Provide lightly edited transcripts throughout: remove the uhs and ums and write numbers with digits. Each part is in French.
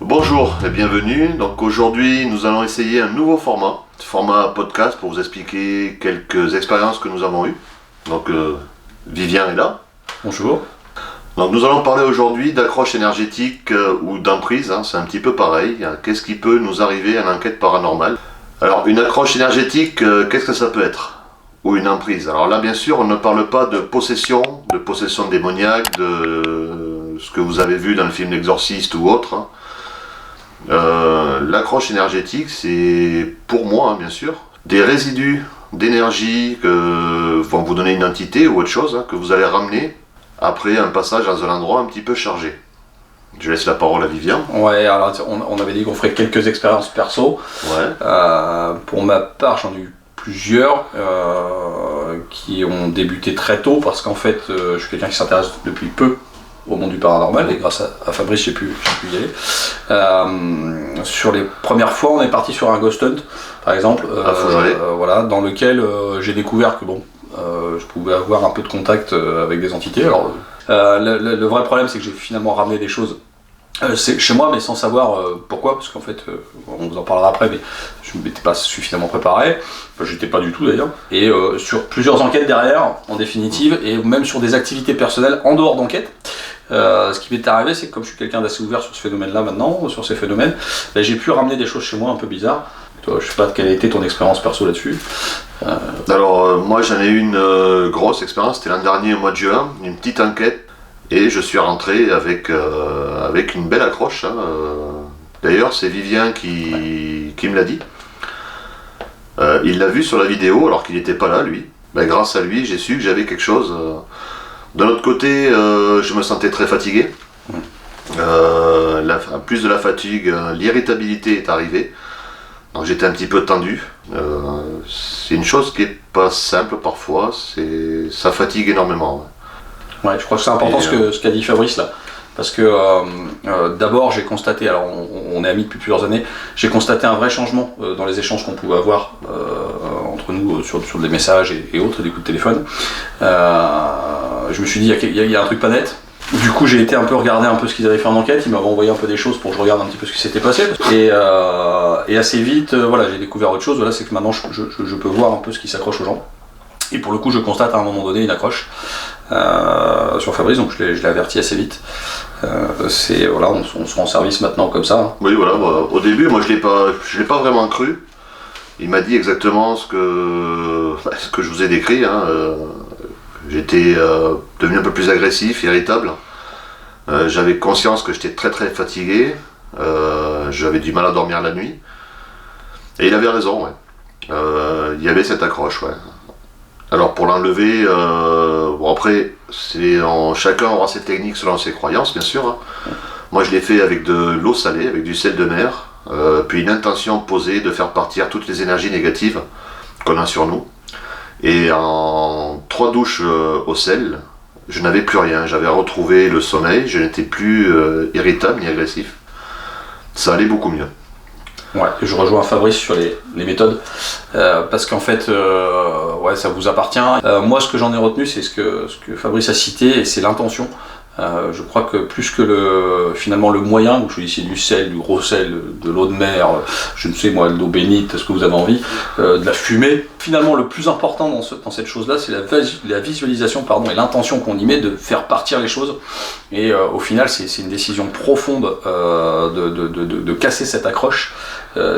Bonjour et bienvenue. Donc aujourd'hui, nous allons essayer un nouveau format podcast pour vous expliquer quelques expériences que nous avons eues. Donc Vivien est là. Bonjour. Donc nous allons parler aujourd'hui d'accroche énergétique ou d'emprise, c'est un petit peu pareil. Qu'est-ce qui peut nous arriver en enquête paranormale? Alors une accroche énergétique, qu'est-ce que ça peut être? Ou une emprise. Alors là bien sûr on ne parle pas de possession démoniaque, de ce que vous avez vu dans le film L'Exorciste ou autre. L'accroche énergétique, c'est pour moi bien sûr des résidus d'énergie que vont vous donner une entité ou autre chose que vous allez ramener après un passage dans un endroit un petit peu chargé. Je laisse la parole à Vivien. Ouais, alors on avait dit qu'on ferait quelques expériences perso. Ouais. Pour ma part, j'en ai eu plusieurs qui ont débuté très tôt parce qu'en fait, je suis quelqu'un qui s'intéresse depuis peu au monde du paranormal et grâce à Fabrice j'ai pu y aller. Sur les premières fois on est parti sur un ghost hunt par exemple, voilà, dans lequel j'ai découvert que je pouvais avoir un peu de contact avec des entités. Alors le vrai problème c'est que j'ai finalement ramené des choses chez moi mais sans savoir pourquoi, parce qu'en fait on vous en parlera après, mais je ne m'étais pas suffisamment préparé, enfin, j'étais pas du tout d'ailleurs, et sur plusieurs enquêtes derrière en définitive, et même sur des activités personnelles en dehors d'enquête. Ce qui m'est arrivé, c'est que comme je suis quelqu'un d'assez ouvert sur ce phénomène-là maintenant, sur ces phénomènes, j'ai pu ramener des choses chez moi un peu bizarres. Toi, je sais pas quelle a été ton expérience perso là-dessus. Alors moi j'en ai eu une grosse expérience, c'était l'an dernier au mois de juin, une petite enquête, et je suis rentré avec une belle accroche. D'ailleurs c'est Vivien qui me l'a dit. Il l'a vu sur la vidéo alors qu'il n'était pas là lui. Grâce à lui j'ai su que j'avais quelque chose. D'un autre côté, je me sentais très fatigué. Plus de la fatigue, l'irritabilité est arrivée. Donc j'étais un petit peu tendu. C'est une chose qui n'est pas simple parfois. Ça fatigue énormément. Ouais, je crois que c'est important ce qu'a dit Fabrice là. Parce que d'abord j'ai constaté, alors on est amis depuis plusieurs années, j'ai constaté un vrai changement dans les échanges qu'on pouvait avoir entre nous sur des messages et autres, des coups de téléphone. Je me suis dit il y a un truc pas net. Du coup j'ai été un peu regarder un peu ce qu'ils avaient fait en enquête, ils m'avaient envoyé un peu des choses pour que je regarde un petit peu ce qui s'était passé. Et assez vite, voilà, j'ai découvert autre chose, voilà, c'est que maintenant je peux voir un peu ce qui s'accroche aux gens. Et pour le coup je constate à un moment donné une accroche sur Fabrice, donc je l'ai averti assez vite. Voilà, on se rend service maintenant comme ça. Oui voilà, au début moi je l'ai pas vraiment cru. Il m'a dit exactement ce que je vous ai décrit. J'étais devenu un peu plus agressif, irritable. J'avais conscience que j'étais très très fatigué. J'avais du mal à dormir la nuit. Et il avait raison, ouais. Il y avait cette accroche, ouais. Alors pour l'enlever, après, chacun aura ses techniques selon ses croyances, bien sûr. Moi je l'ai fait avec de l'eau salée, avec du sel de mer, puis une intention posée de faire partir toutes les énergies négatives qu'on a sur nous. Et en 3 douches au sel, je n'avais plus rien, j'avais retrouvé le sommeil, je n'étais plus irritable ni agressif. Ça allait beaucoup mieux. Ouais, je rejoins Fabrice sur les méthodes, parce qu'en fait, ouais, ça vous appartient. Moi, ce que j'en ai retenu, c'est ce que Fabrice a cité, et c'est l'intention. Je crois que plus que finalement le moyen, vous choisissez du sel, du gros sel, de l'eau de mer, je ne sais moi, de l'eau bénite, ce que vous avez envie, de la fumée. Finalement, le plus important dans cette chose-là, c'est la visualisation, et l'intention qu'on y met de faire partir les choses. Et au final, c'est une décision profonde de casser cette accroche.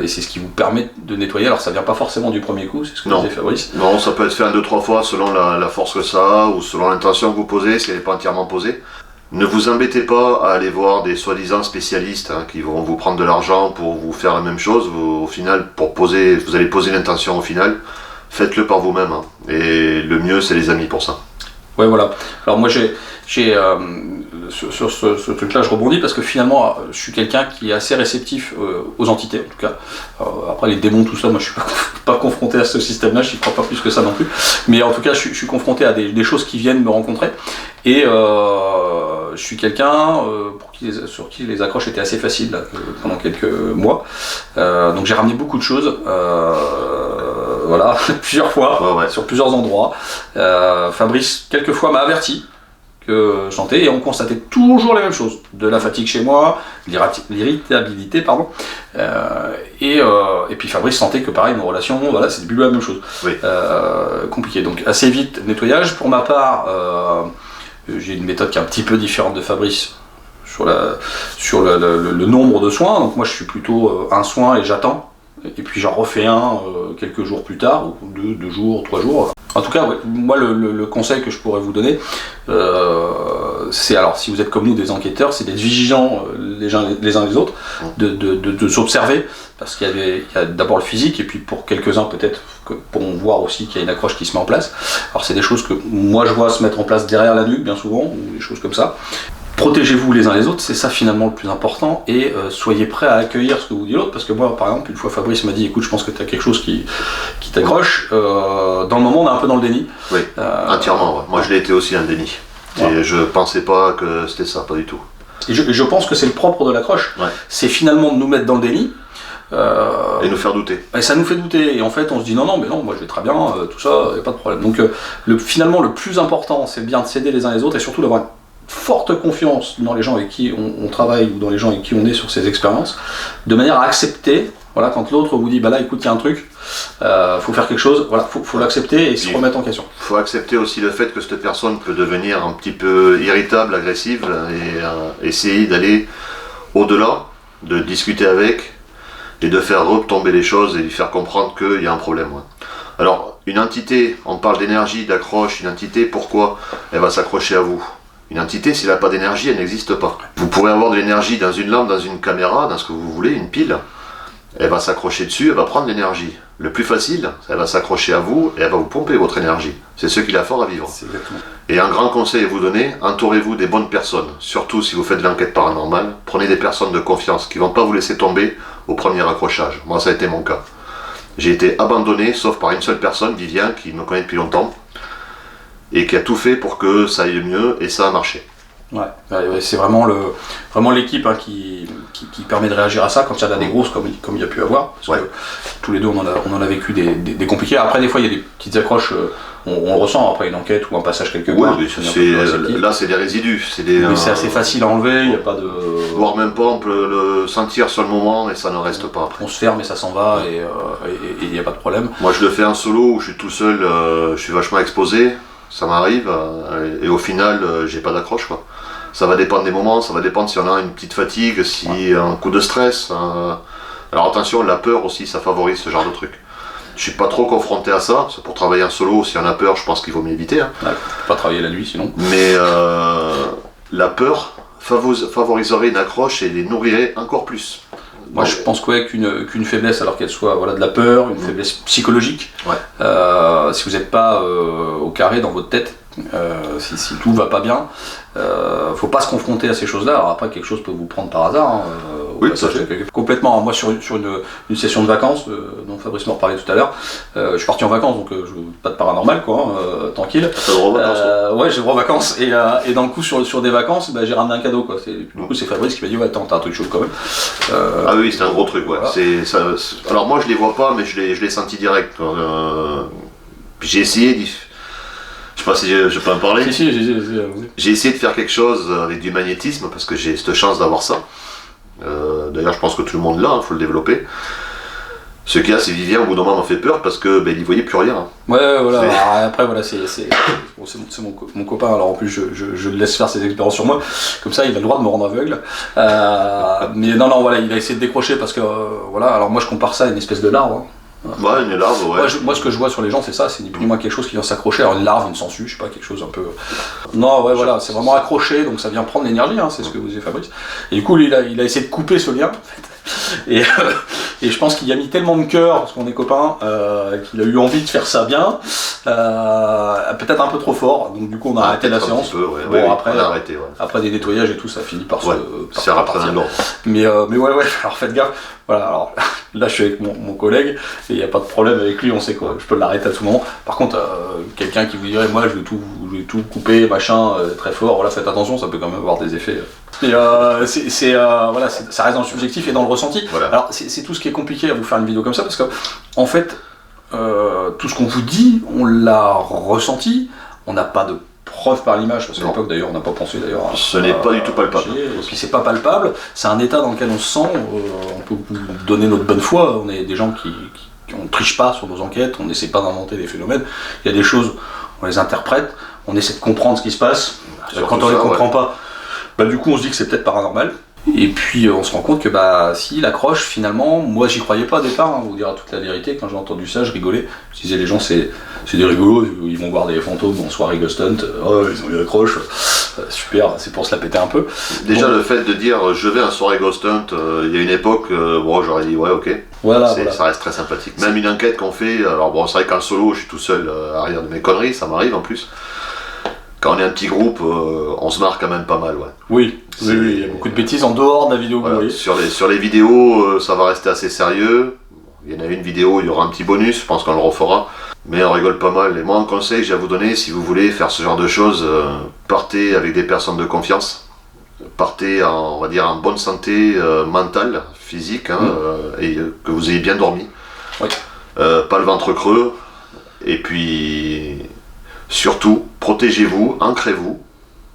Et c'est ce qui vous permet de nettoyer. Alors ça vient pas forcément du premier coup, c'est ce que disait Fabrice. Non, ça peut être fait 1, 2, 3 fois selon la force que ça a, ou selon l'intention que vous posez, si elle n'est pas entièrement posée. Ne vous embêtez pas à aller voir des soi-disant spécialistes qui vont vous prendre de l'argent pour vous faire la même chose. Au final, vous allez poser l'intention au final. Faites-le par vous-même. Et le mieux, c'est les amis pour ça. Ouais, voilà. Alors moi j'ai sur ce truc-là, je rebondis parce que finalement, je suis quelqu'un qui est assez réceptif aux entités, en tout cas. Après les démons, tout ça, moi je suis pas confronté à ce système-là, je n'y crois pas plus que ça non plus. Mais en tout cas, je suis confronté à des choses qui viennent me rencontrer. Et je suis quelqu'un sur qui les accroches étaient assez faciles là, pendant quelques mois. Donc j'ai ramené beaucoup de choses, voilà, plusieurs fois, sur plusieurs endroits. Fabrice, quelques fois, m'a averti. que je sentais, et on constatait toujours les mêmes choses, de la fatigue chez moi, l'irritabilité, pardon, et puis Fabrice sentait que pareil, nos relations, voilà, c'est plus la même chose, Oui. compliqué. Donc assez vite, nettoyage. Pour ma part, j'ai une méthode qui est un petit peu différente de Fabrice sur le nombre de soins. Donc moi je suis plutôt un soin et j'attends, et puis j'en refais un quelques jours plus tard, ou 2 jours, 3 jours. En tout cas, ouais, moi le conseil que je pourrais vous donner, c'est, alors si vous êtes comme nous des enquêteurs, c'est d'être vigilants les uns les autres, de s'observer, parce qu'il y a d'abord le physique, et puis pour quelques-uns peut-être pourront voir aussi qu'il y a une accroche qui se met en place. Alors c'est des choses que moi je vois se mettre en place derrière la nuque bien souvent, ou des choses comme ça. Protégez-vous les uns les autres, c'est ça finalement le plus important, et soyez prêts à accueillir ce que vous dit l'autre, parce que moi par exemple, une fois Fabrice m'a dit écoute, je pense que tu as quelque chose qui t'accroche, dans le moment on est un peu dans le déni. Oui, entièrement, ouais. Moi je l'ai été aussi un déni, ouais. Et je pensais pas que c'était ça, pas du tout. Et je pense que c'est le propre de l'accroche, ouais. C'est finalement de nous mettre dans le déni. Et nous faire douter. Et ça nous fait douter, et en fait on se dit non, mais non, moi je vais très bien, tout ça, y a pas de problème. Donc finalement le plus important, c'est bien de s'aider les uns les autres, et surtout d'avoir forte confiance dans les gens avec qui on travaille, ou dans les gens avec qui on est sur ces expériences, de manière à accepter, voilà, quand l'autre vous dit bah là écoute, il y a un truc, faut faire quelque chose, voilà, faut l'accepter et se remettre en question. Il faut accepter aussi le fait que cette personne peut devenir un petit peu irritable, agressive, et essayer d'aller au-delà, de discuter avec, et de faire retomber les choses et lui faire comprendre qu'il y a un problème. Ouais. Alors, une entité, on parle d'énergie, d'accroche, une entité, pourquoi elle va s'accrocher à vous? Une entité, s'il n'a pas d'énergie, elle n'existe pas. Vous pourrez avoir de l'énergie dans une lampe, dans une caméra, dans ce que vous voulez, une pile. Elle va s'accrocher dessus, elle va prendre l'énergie. Le plus facile, elle va s'accrocher à vous et elle va vous pomper votre énergie. C'est ce qu'il a fort à vivre. Et un grand conseil à vous donner, entourez-vous des bonnes personnes. Surtout si vous faites de l'enquête paranormale, prenez des personnes de confiance qui ne vont pas vous laisser tomber au premier accrochage. Moi, ça a été mon cas. J'ai été abandonné, sauf par une seule personne, Vivien, qui me connaît depuis longtemps, et qui a tout fait pour que ça aille mieux, et ça a marché. Ouais, c'est vraiment l'équipe hein, qui permet de réagir à ça quand il y en a des grosses comme il y a pu avoir. Parce que tous les deux on en a vécu des compliqués. Après des fois il y a des petites accroches, on le ressent après une enquête ou un passage quelque part. Oui, là c'est des résidus. Mais c'est assez facile à enlever, il n'y a pas de... Voire même pas, on peut le sentir sur le moment et ça ne reste pas après. On se ferme et ça s'en va et il n'y a pas de problème. Moi je le fais en solo où je suis tout seul, je suis vachement exposé, ça m'arrive, et au final j'ai pas d'accroche quoi. Ça va dépendre des moments, ça va dépendre si on a une petite fatigue, si un coup de stress. Alors attention, la peur aussi, ça favorise ce genre de truc. Je suis pas trop confronté à ça, c'est pour travailler en solo, si on a peur, je pense qu'il vaut mieux éviter. Hein. Ouais, pas travailler la nuit sinon. Mais la peur favoriserait une accroche et les nourrirait encore plus. Moi je pense qu'une faiblesse, alors qu'elle soit de la peur, une faiblesse psychologique, si vous n'êtes pas au carré dans votre tête, si tout va pas bien, faut pas se confronter à ces choses-là. Alors après quelque chose peut vous prendre par hasard, oui, ça fait. Complètement. Moi sur une session de vacances dont Fabrice m'en parlait tout à l'heure, je suis parti en vacances donc pas de paranormal quoi, tranquille. T'as le droit aux vacances, ouais, j'ai le droit aux vacances et dans le coup sur des vacances j'ai ramené un cadeau quoi. Du coup c'est Fabrice qui m'a dit ouais attends, t'as un truc chaud quand même. Ah oui, c'est un gros truc ouais. Voilà. Alors moi je les vois pas mais je l'ai senti direct. J'ai essayé je sais pas si je peux en parler. Si, j'ai essayé de faire quelque chose avec du magnétisme parce que j'ai cette chance d'avoir ça. D'ailleurs, je pense que tout le monde l'a, faut le développer. Ce qu'il y a, c'est Vivien, au bout d'un moment, m'a fait peur parce que il voyait plus rien. Ouais, voilà. Alors, après, voilà, c'est mon copain. Alors en plus, je le laisse faire ses expériences sur moi. Comme ça, il a le droit de me rendre aveugle. Mais non, voilà, il a essayé de décrocher parce que voilà. Alors moi, je compare ça à une espèce de larve. Hein. Ouais, une larve, ouais. Moi, ce que je vois sur les gens, c'est ça, c'est ni plus ni moins quelque chose qui vient s'accrocher. Alors, une larve, une sangsue, je sais pas, quelque chose un peu. Non, ouais, voilà, c'est vraiment accroché, donc ça vient prendre l'énergie, hein, c'est ce que vous disait Fabrice. Et du coup, lui, il a essayé de couper ce lien, en fait. Et je pense qu'il y a mis tellement de cœur, parce qu'on est copains, qu'il a eu envie de faire ça bien, peut-être un peu trop fort, donc du coup, on a arrêté la séance. Peu, ouais. Bon, après, on a arrêté, ouais. Après des nettoyages et tout, ça finit par se partir. Mais ouais, alors faites gaffe. Voilà, alors là je suis avec mon collègue et il n'y a pas de problème avec lui, on sait quoi, je peux l'arrêter à tout moment. Par contre, quelqu'un qui vous dirait moi je vais tout couper, machin, très fort, voilà, faites attention, ça peut quand même avoir des effets. Et voilà, ça reste dans le subjectif et dans le ressenti. Voilà. Alors c'est tout ce qui est compliqué à vous faire une vidéo comme ça parce que en fait, tout ce qu'on vous dit, on l'a ressenti, on n'a pas de preuve par l'image, parce qu'à Non. l'époque d'ailleurs on n'a pas pensé d'ailleurs. Ce n'est pas du tout palpable. Et puis c'est pas palpable, c'est un état dans lequel on se sent, on peut vous donner notre bonne foi, on est des gens qui on triche pas sur nos enquêtes, on n'essaie pas d'inventer des phénomènes, il y a des choses, on les interprète, on essaie de comprendre ce qui se passe, Surtout quand on ça, les comprend ouais. pas, bah du coup on se dit que c'est peut-être paranormal. Et puis on se rend compte que bah si l'accroche finalement, moi j'y croyais pas au départ, hein, vous dire toute la vérité, quand j'ai entendu ça je rigolais, je disais les gens c'est des rigolos, ils vont voir des fantômes en soirée ghost hunt, oh ils ont eu l'accroche, super, c'est pour se la péter un peu. Déjà Bon. le fait de dire je vais à un soirée Ghost Hunt, il y a une époque, bon j'aurais dit ouais ok, Voilà, C'est- voilà. ça reste très sympathique. Même une enquête qu'on fait, alors bon c'est vrai qu'en solo je suis tout seul à rire de mes conneries, ça m'arrive en plus. Quand on est un petit groupe, on se marre quand même pas mal, ouais. Oui, C'est- oui, oui, il y a beaucoup de bêtises en dehors de la vidéo que Voilà. vous voyez. Sur les vidéos, ça va rester assez sérieux. Il y en a une vidéo, il y aura un petit bonus, je pense qu'on le refera. Mais on rigole pas mal. Et moi, un conseil que j'ai à vous donner, si vous voulez faire ce genre de choses, partez avec des personnes de confiance. Partez en, on va dire, en bonne santé mentale, physique, hein, et que vous ayez bien dormi. Oui. Pas le ventre creux. Et puis, surtout, protégez-vous, ancrez-vous.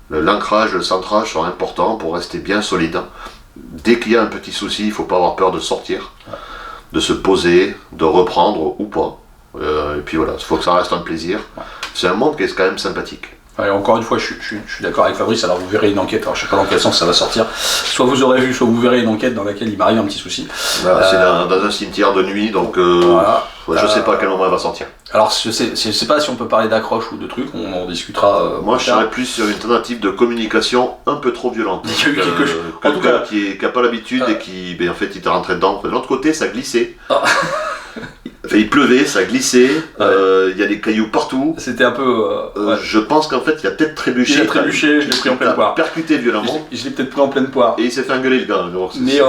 L'ancrage, le centrage sont importants pour rester bien solide. Dès qu'il y a un petit souci, il ne faut pas avoir peur de sortir, de se poser, de reprendre ou pas. Et puis voilà, il faut que ça reste un plaisir. C'est un monde qui est quand même sympathique. Ouais, encore une fois, je suis d'accord avec Fabrice, alors vous verrez une enquête, alors je sais pas dans quel sens ça va sortir. Soit vous aurez vu, soit vous verrez une enquête dans laquelle il m'arrive un petit souci. Voilà, c'est dans un cimetière de nuit, donc Voilà. je sais pas à quel moment elle va sortir. Alors je sais pas si on peut parler d'accroche ou de trucs, on en discutera. Moi, plus je tard. serais plus sur une tentative de communication un peu trop violente. Il y a eu quelque chose. En tout Quelqu'un cas- qui n'a pas l'habitude et qui, ben, en fait, il t'est rentré dedans. De l'autre côté, ça glissait. Ah. Enfin, il pleuvait, ça glissait. Ouais. Il y a des cailloux partout. C'était un peu. Ouais. Je pense qu'en fait, il a peut-être trébuché. Il a trébuché, je l'ai pris en pleine Il a poire. percuté violemment. Je l'ai peut-être pris en pleine poire. Et il s'est fait engueuler, le gars. Donc, Mais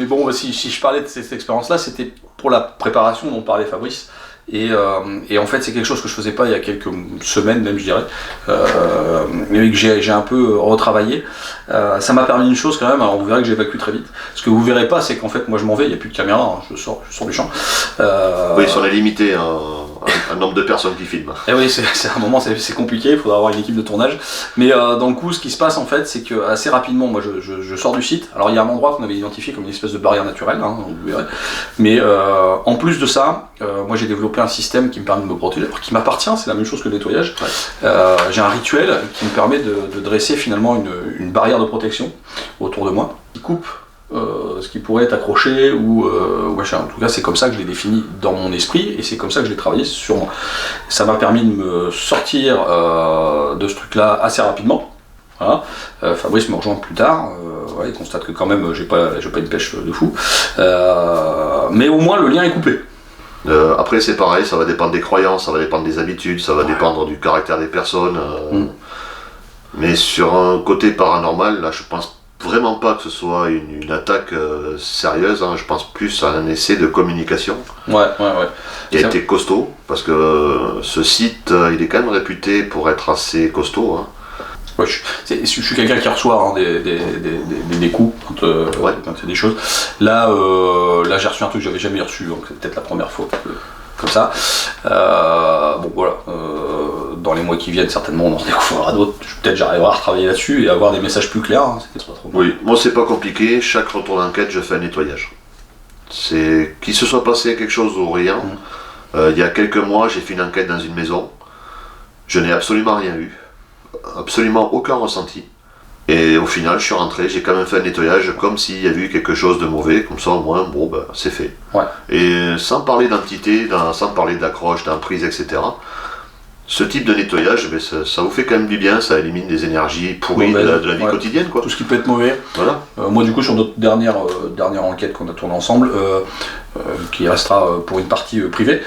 bon, si je parlais de cette expérience-là, c'était pour la préparation dont parlait Fabrice. Et en fait, c'est quelque chose que je faisais pas il y a quelques semaines, même je dirais, mais que j'ai un peu retravaillé. Ça m'a permis une chose quand même. Alors vous verrez que j'évacue très vite. Ce que vous verrez pas, c'est qu'en fait, moi je m'en vais, il n'y a plus de caméra, hein, je sors du champ. Oui, on est limité à un nombre de personnes qui filment. Et oui, c'est à un moment c'est compliqué, il faudra avoir une équipe de tournage. Mais dans le coup, ce qui se passe en fait, c'est que assez rapidement, moi je sors du site. Alors il y a un endroit qu'on avait identifié comme une espèce de barrière naturelle, hein, vous verrez. Mais en plus de ça, moi j'ai développé un système qui me permet de me protéger, alors qui m'appartient, c'est la même chose que le nettoyage. Ouais. J'ai un rituel qui me permet de dresser finalement une barrière de protection autour de moi, qui coupe ce qui pourrait être accroché ou machin. En tout cas, c'est comme ça que je l'ai défini dans mon esprit et c'est comme ça que je l'ai travaillé sur moi. Ça m'a permis de me sortir de ce truc-là assez rapidement. Voilà. Fabrice me rejoint plus tard. Il constate que quand même j'ai pas une pêche de fou. Mais au moins le lien est coupé. Après, c'est pareil, ça va dépendre des croyances, ça va dépendre des habitudes, ça va dépendre du caractère des personnes. Mais sur un côté paranormal, là, je pense vraiment pas que ce soit une attaque sérieuse, hein. Je pense plus à un essai de communication Ouais. qui a été costaud, parce que ce site, il est quand même réputé pour être assez costaud, hein. Ouais, je suis quelqu'un qui reçoit des coups quand il y a des choses. Là j'ai reçu un truc que j'avais jamais reçu, donc c'est peut-être la première fois comme ça. Bon voilà, dans les mois qui viennent, certainement on en découvrira d'autres. Peut-être j'arriverai à retravailler là-dessus et avoir des messages plus clairs. Hein. C'était pas trop mal. Oui, moi c'est pas compliqué, chaque retour d'enquête, je fais un nettoyage. C'est qu'il se soit passé quelque chose ou rien. Il y a quelques mois, j'ai fait une enquête dans une maison. Je n'ai absolument rien eu. Absolument aucun ressenti. Et au final, je suis rentré, j'ai quand même fait un nettoyage comme s'il y avait eu quelque chose de mauvais, comme ça au moins, bon, ben, c'est fait. Ouais. Et sans parler d'entité, sans parler d'accroche, d'emprise, etc., ce type de nettoyage, ben, ça vous fait quand même du bien, ça élimine des énergies pourries de la vie quotidienne, quoi. Tout ce qui peut être mauvais. Voilà. Moi du coup sur notre dernière enquête qu'on a tournée ensemble, qui restera pour une partie privée,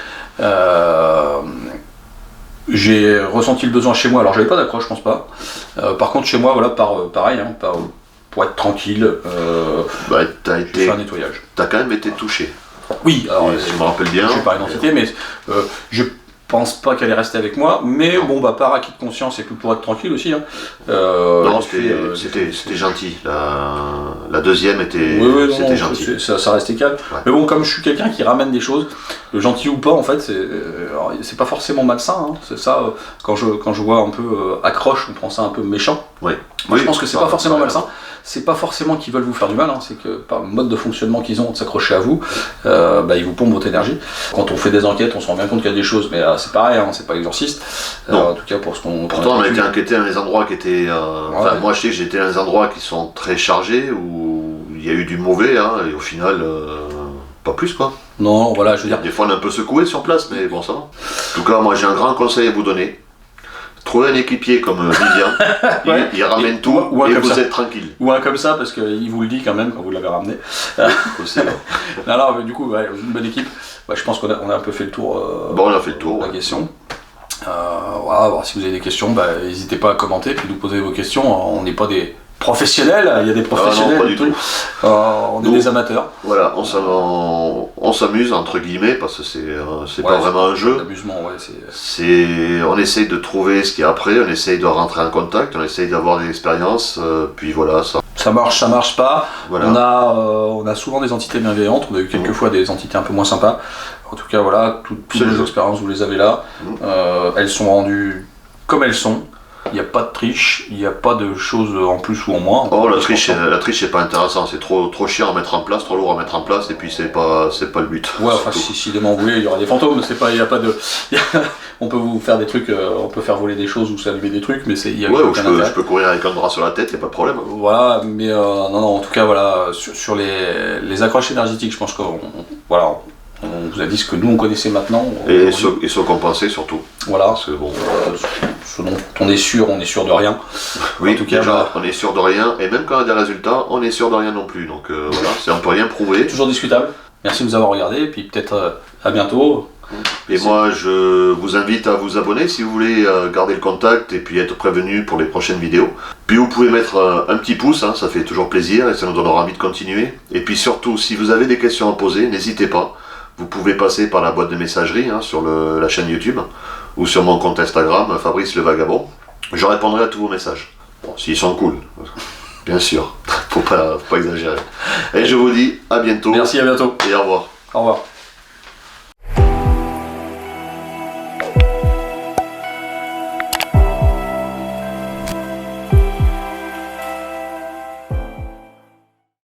j'ai ressenti le besoin chez moi, alors j'avais pas d'accroche, je pense pas. Par contre chez moi, voilà, pareil, hein, pour être tranquille, Bah, j'ai fait un nettoyage. t'as quand même été touché. Oui, alors Et si je me rappelle bien. je suis pas une entité, mais je pense pas qu'elle est restée avec moi, mais Non. bon, bah, par acquis de conscience et puis pour être tranquille aussi. Hein. Non, j'ai fait, c'était gentil. La deuxième était, oui, oui, non, c'était non, gentil. ça restait calme. Ouais. Mais bon, comme je suis quelqu'un qui ramène des choses, gentil ou pas, en fait, c'est pas forcément malsain. Hein. C'est ça, quand je vois un peu accroche, on prend ça un peu méchant. Oui. Moi, je pense que c'est pas forcément ouais. malsain. C'est pas forcément qu'ils veulent vous faire du mal, hein. C'est que par le mode de fonctionnement qu'ils ont de s'accrocher à vous, bah, ils vous pompent votre énergie. Quand on fait des enquêtes, on se rend bien compte qu'il y a des choses, mais c'est pareil, hein, c'est pas exorciste. En tout cas, pour ce qu'on. Pourtant, on a été enquêté dans les endroits qui étaient. Enfin, moi, je sais que j'étais dans des endroits qui sont très chargés, où il y a eu du mauvais, hein, et au final, pas plus, quoi. Non, voilà, je veux dire. Des fois, on est un peu secoué sur place, mais bon, ça va. En tout cas, moi, j'ai un grand conseil à vous donner. Trouvez un équipier comme Vivian, Ouais. il ramène tout ou un et comme vous ça. êtes tranquille. Ou un comme ça, parce qu'il vous le dit quand même quand vous l'avez ramené. Aussi. Non, non, mais du coup, ouais, une bonne équipe. Bah, je pense qu'on a un peu fait le tour Bon, on a fait le tour. de la Ouais. question. Voilà, alors, si vous avez des questions, bah, n'hésitez pas à commenter puis nous poser vos questions. On n'est pas des professionnels, il y a des professionnels. pas du tout. On est Nous, des amateurs. Voilà, on s'amuse entre guillemets parce que c'est pas Ouais, vraiment un jeu. L'amusement, ouais, On essaye de trouver ce qu'il y a après, on essaye de rentrer en contact, on essaye d'avoir des expériences, puis voilà, ça marche pas. voilà. On a souvent des entités bienveillantes, on a eu quelques fois des entités un peu moins sympas. En tout cas, voilà, toutes les expériences, vous les avez là. Elles sont rendues comme elles sont. Il n'y a pas de triche, il n'y a pas de choses en plus ou en moins. Oh, la triche c'est pas intéressant, c'est trop chiant à mettre en place, trop lourd à mettre en place, et puis c'est pas le but. Ouais, enfin, si demain vous voulez, il y aura des fantômes, il y a pas de. On peut vous faire des trucs, on peut faire voler des choses ou s'allumer des trucs, mais il y a ouais, ou aucun intérêt. je peux courir avec un drap sur la tête, il n'y a pas de problème. Voilà, mais non, en tout cas, voilà, sur les accroches énergétiques, je pense qu'on vous a dit ce que nous on connaissait maintenant. Et se compenser surtout. Voilà, parce que bon. Ce dont on est sûr de rien. Oui, en tout cas, déjà, on est sûr de rien, et même quand on a des résultats, on est sûr de rien non plus. Donc voilà, on peut rien prouver. Toujours discutable. Merci de nous avoir regardé, et puis peut-être à bientôt. Et moi, je vous invite à vous abonner si vous voulez garder le contact et puis être prévenu pour les prochaines vidéos. Puis vous pouvez mettre un petit pouce, hein, ça fait toujours plaisir et ça nous donnera envie de continuer. Et puis surtout, si vous avez des questions à poser, n'hésitez pas. Vous pouvez passer par la boîte de messagerie hein, sur la chaîne YouTube ou sur mon compte Instagram, Fabrice le Vagabond. Je répondrai à tous vos messages. Bon, s'ils sont cool, bien sûr. Faut pas exagérer. Et je vous dis à bientôt. Merci, à bientôt. Et au revoir. Au revoir.